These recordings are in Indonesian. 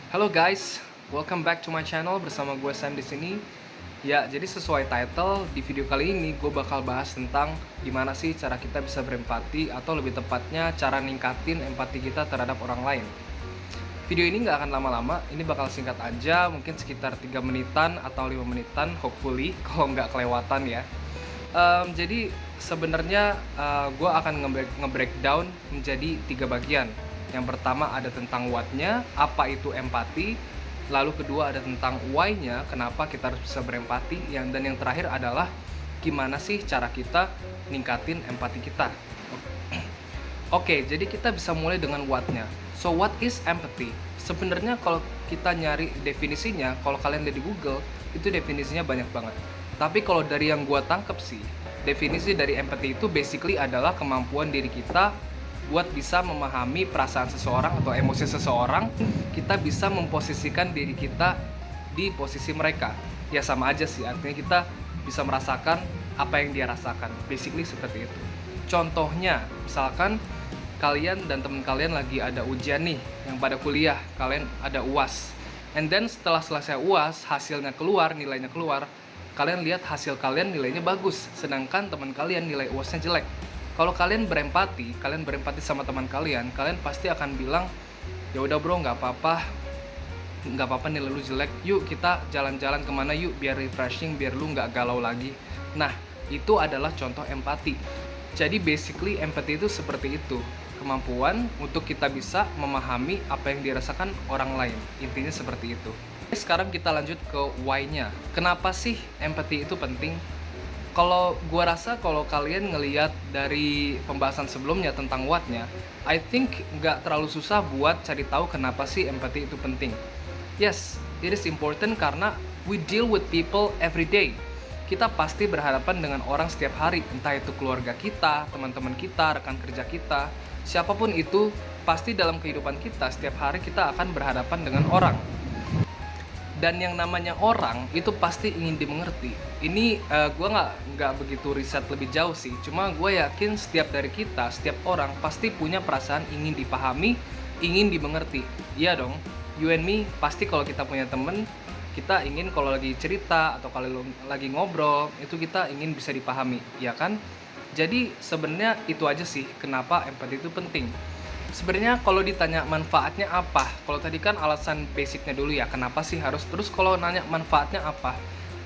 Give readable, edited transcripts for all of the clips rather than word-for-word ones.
Halo guys, welcome back to my channel bersama gue Sam di sini. Ya, jadi sesuai title di video kali ini gue bakal bahas tentang gimana sih cara kita bisa berempati atau lebih tepatnya cara ningkatin empati kita terhadap orang lain. Video ini nggak akan lama-lama, ini bakal singkat aja, mungkin sekitar 3 menitan atau 5 menitan, hopefully kalau nggak kelewatan ya. Jadi sebenarnya gue akan nge-breakdown menjadi 3 bagian. Yang pertama ada tentang what-nya, apa itu empati. Lalu kedua ada tentang why-nya, kenapa kita harus bisa berempati. Dan yang terakhir adalah gimana sih cara kita ningkatin empati kita. Oke, jadi kita bisa mulai dengan what-nya. So what is empathy? Sebenarnya kalau kita nyari definisinya, kalau kalian lihat di Google, itu definisinya banyak banget. Tapi kalau dari yang gua tangkep sih, definisi dari empathy itu basically adalah kemampuan diri kita buat bisa memahami perasaan seseorang atau emosi seseorang. Kita bisa memposisikan diri kita di posisi mereka. Ya sama aja sih, artinya kita bisa merasakan apa yang dia rasakan. Basically seperti itu. Contohnya, misalkan kalian dan teman kalian lagi ada ujian nih, yang pada kuliah, kalian ada UAS. And then setelah selesai UAS, hasilnya keluar, nilainya keluar, kalian lihat hasil kalian nilainya bagus, sedangkan teman kalian nilai UASnya jelek. Kalau kalian berempati sama teman kalian pasti akan bilang, ya udah bro, nggak apa-apa nilai lu jelek, yuk kita jalan-jalan kemana yuk, biar refreshing, biar lu nggak galau lagi. Nah, itu adalah contoh empati. Jadi basically empati itu seperti itu, kemampuan untuk kita bisa memahami apa yang dirasakan orang lain. Intinya seperti itu. Sekarang kita lanjut ke why-nya. Kenapa sih empati itu penting? Kalau gua rasa kalau kalian ngelihat dari pembahasan sebelumnya tentang what-nya, I think nggak terlalu susah buat cari tahu kenapa sih empati itu penting. Yes, it is important karena we deal with people every day. Kita pasti berhadapan dengan orang setiap hari, entah itu keluarga kita, teman-teman kita, rekan kerja kita, siapapun itu, pasti dalam kehidupan kita setiap hari kita akan berhadapan dengan orang. Dan yang namanya orang itu pasti ingin dimengerti. Ini gue nggak begitu riset lebih jauh sih. Cuma gue yakin setiap dari kita, setiap orang pasti punya perasaan ingin dipahami, ingin dimengerti. Iya dong, you and me pasti kalau kita punya temen, kita ingin kalau lagi cerita atau kalau lagi ngobrol itu kita ingin bisa dipahami, ya kan? Jadi sebenarnya itu aja sih kenapa empati itu penting. Sebenarnya kalau ditanya manfaatnya apa, kalau tadi kan alasan basicnya dulu ya, kenapa sih harus, terus kalau nanya manfaatnya apa,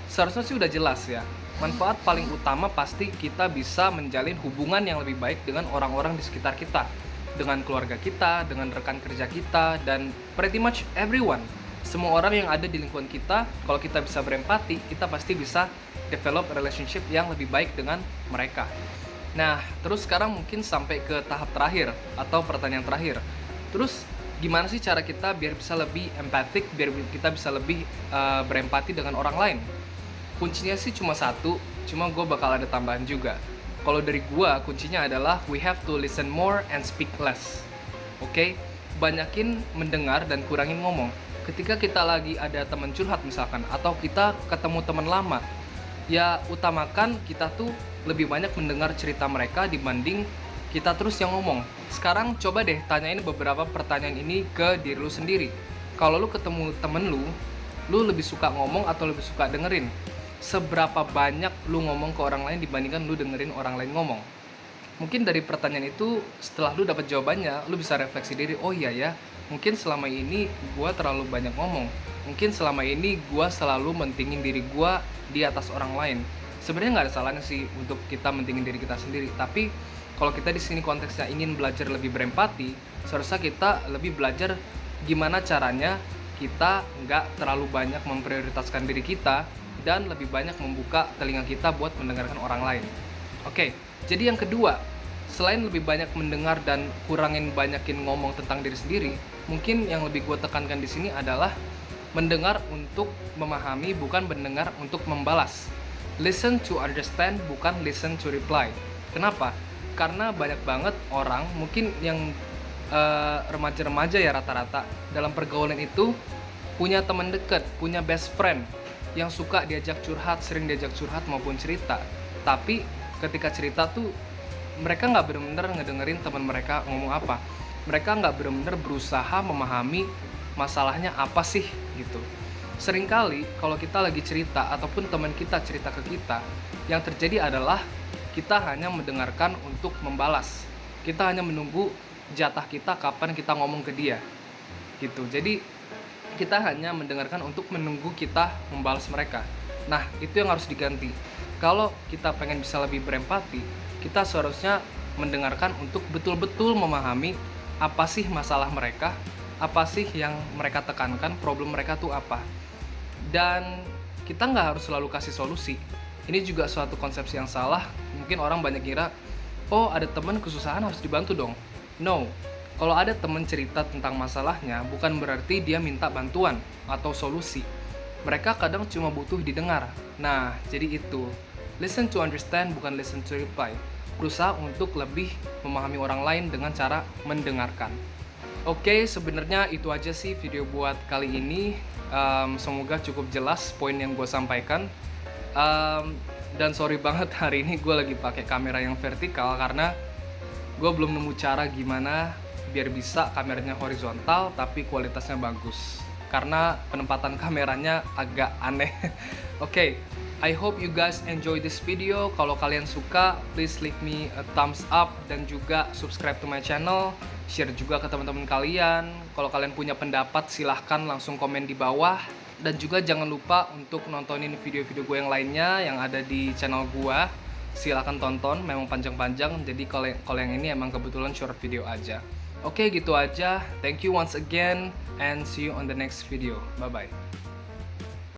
seharusnya sih udah jelas ya. Manfaat paling utama pasti kita bisa menjalin hubungan yang lebih baik dengan orang-orang di sekitar kita, dengan keluarga kita, dengan rekan kerja kita, dan pretty much everyone. Semua orang yang ada di lingkungan kita, kalau kita bisa berempati, kita pasti bisa develop relationship yang lebih baik dengan mereka. Nah, terus sekarang mungkin sampai ke tahap terakhir atau pertanyaan terakhir. Terus gimana sih cara kita biar bisa lebih empatik, biar kita bisa lebih berempati dengan orang lain? Kuncinya sih cuma satu, cuma gue bakal ada tambahan juga. Kalau dari gue, kuncinya adalah we have to listen more and speak less. Oke? Banyakin mendengar dan kurangin ngomong. Ketika kita lagi ada teman curhat misalkan, atau kita ketemu teman lama, ya utamakan kita tuh lebih banyak mendengar cerita mereka dibanding kita terus yang ngomong. Sekarang coba deh tanyain beberapa pertanyaan ini ke diri lu sendiri. Kalau lu ketemu temen lu lebih suka ngomong atau lebih suka dengerin? Seberapa banyak lu ngomong ke orang lain dibandingkan lu dengerin orang lain ngomong? Mungkin dari pertanyaan itu setelah lu dapat jawabannya, lu bisa refleksi diri, oh iya ya, mungkin selama ini gua terlalu banyak ngomong. Mungkin selama ini gua selalu mentingin diri gua di atas orang lain. Sebenarnya nggak ada salahnya sih untuk kita mentingin diri kita sendiri, tapi kalau kita di sini konteksnya ingin belajar lebih berempati, seharusnya kita lebih belajar gimana caranya kita nggak terlalu banyak memprioritaskan diri kita dan lebih banyak membuka telinga kita buat mendengarkan orang lain. Oke, jadi yang kedua, selain lebih banyak mendengar dan banyakin ngomong tentang diri sendiri, mungkin yang lebih gue tekankan di sini adalah mendengar untuk memahami, bukan mendengar untuk membalas. Listen to understand, bukan listen to reply. Kenapa? Karena banyak banget orang, mungkin yang remaja-remaja ya rata-rata, dalam pergaulan itu punya teman dekat, punya best friend yang suka diajak curhat, sering diajak curhat maupun cerita. Tapi ketika cerita tuh mereka nggak benar-benar ngedengerin teman mereka ngomong apa. Mereka nggak benar-benar berusaha memahami masalahnya apa sih gitu. Seringkali kalau kita lagi cerita ataupun teman kita cerita ke kita, yang terjadi adalah kita hanya mendengarkan untuk membalas. Kita hanya menunggu jatah kita kapan kita ngomong ke dia gitu. Jadi kita hanya mendengarkan untuk menunggu kita membalas mereka. Nah, itu yang harus diganti. Kalau kita pengen bisa lebih berempati, kita seharusnya mendengarkan untuk betul-betul memahami apa sih masalah mereka, apa sih yang mereka tekankan, problem mereka tuh apa. Dan kita nggak harus selalu kasih solusi. Ini juga suatu konsepsi yang salah. Mungkin orang banyak kira, oh ada teman kesusahan harus dibantu dong. No, kalau ada teman cerita tentang masalahnya, bukan berarti dia minta bantuan atau solusi. Mereka kadang cuma butuh didengar. Nah, jadi itu. Listen to understand, bukan listen to reply. Berusaha untuk lebih memahami orang lain dengan cara mendengarkan. Oke, sebenarnya itu aja sih video buat kali ini. Semoga cukup jelas poin yang gue sampaikan. Dan sorry banget hari ini gue lagi pakai kamera yang vertikal karena gue belum nemu cara gimana biar bisa kameranya horizontal tapi kualitasnya bagus. Karena penempatan kameranya agak aneh. Oke, I hope you guys enjoy this video. Kalau kalian suka, please leave me a thumbs up dan juga subscribe to my channel. Share juga ke teman-teman kalian. Kalau kalian punya pendapat, silahkan langsung komen di bawah. Dan juga jangan lupa untuk nontonin video-video gue yang lainnya yang ada di channel gue. Silahkan tonton, memang panjang-panjang. Jadi kalau yang ini emang kebetulan short video aja. Oke, gitu aja. Thank you once again and see you on the next video. Bye-bye.